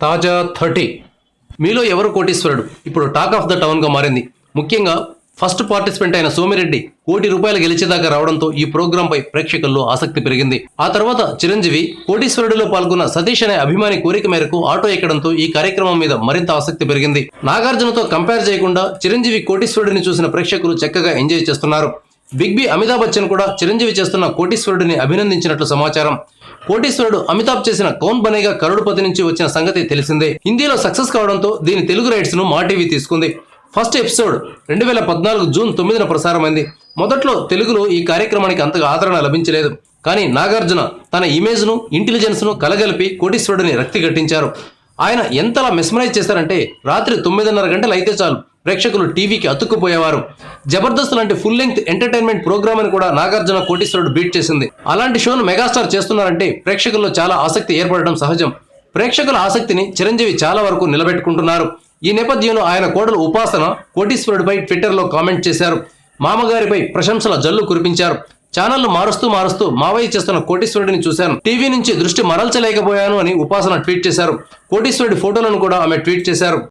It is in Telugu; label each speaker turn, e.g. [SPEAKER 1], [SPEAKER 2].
[SPEAKER 1] తాజా 30 మీలో ఎవరు కోటీశ్వరుడు ఇప్పుడు టాక్ ఆఫ్ ద టౌన్గా మారింది. ముఖ్యంగా ఫస్ట్ పార్టిసిపెంట్ అయిన సోమిరెడ్డి ₹1,00,00,000 గెలిచేదాకా రావడంతో ఈ ప్రోగ్రాంపై ప్రేక్షకుల్లో ఆసక్తి పెరిగింది. ఆ తర్వాత చిరంజీవి కోటీశ్వరుడిలో పాల్గొన్న సతీష్ అనే అభిమాని కోరిక మేరకు ఆటో ఎక్కడంతో ఈ కార్యక్రమం మీద మరింత ఆసక్తి పెరిగింది. నాగార్జునతో కంపేర్ చేయకుండా చిరంజీవి కోటీశ్వరుడిని చూసిన ప్రేక్షకులు చక్కగా ఎంజాయ్ చేస్తున్నారు. బిగ్ బి అమితాబ్ బచ్చన్ కూడా చిరంజీవి చేస్తున్న కోటీశ్వరుడిని అభినందించినట్లు సమాచారం. కోటీశ్వరుడు అమితాబ్ చేసిన కౌన్ బనేగా కరోడ్పతి నుంచి వచ్చిన సంగతి తెలిసిందే. హిందీలో సక్సెస్ కావడంతో దీని తెలుగు రైట్స్ ను మా టీవీ తీసుకుంది. ఫస్ట్ ఎపిసోడ్ 2014 జూన్ 9న ప్రసారమైంది. మొదట్లో తెలుగులో ఈ కార్యక్రమానికి అంతగా ఆదరణ లభించలేదు. కానీ నాగార్జున తన ఇమేజ్ ను ఇంటెలిజెన్స్ ను కలగలిపి కోటీశ్వరుడిని రక్తి గట్టించారు. ఆయన ఎంతలా మెస్మరైజ్ చేశారంటే రాత్రి 9:30 గంటలు అయితే చాలు ప్రేక్షకులు టీవీకి అతుక్కుపోయేవారు. జబర్దస్త్ లాంటి ఫుల్ లెంగ్త్ ఎంటర్టైన్మెంట్ ప్రోగ్రామ్ అని కూడా నాగార్జున కోటీశ్వరుడు బీట్ చేసింది. అలాంటి షోను మెగాస్టార్ చేస్తున్నారంటే ప్రేక్షకుల్లో చాలా ఆసక్తి ఏర్పడడం సహజం. ప్రేక్షకుల ఆసక్తిని చిరంజీవి చాలా వరకు నిలబెట్టుకుంటున్నారు. ఈ నేపథ్యంలో ఆయన కోడలు ఉపాసన కోటీశ్వరుడిపై ట్విట్టర్లో కామెంట్ చేశారు. మామగారిపై ప్రశంసల జల్లు కురిపించారు. ఛానళ్లు మారుస్తూ మావయ్య చేస్తున్న కోటీశ్వరుడిని చూశాను, టీవీ నుంచి దృష్టి మరల్చలేకపోయాను అని ఉపాసన ట్వీట్ చేశారు. కోటీశ్వరుడి ఫోటోలను కూడా ఆమె ట్వీట్ చేశారు.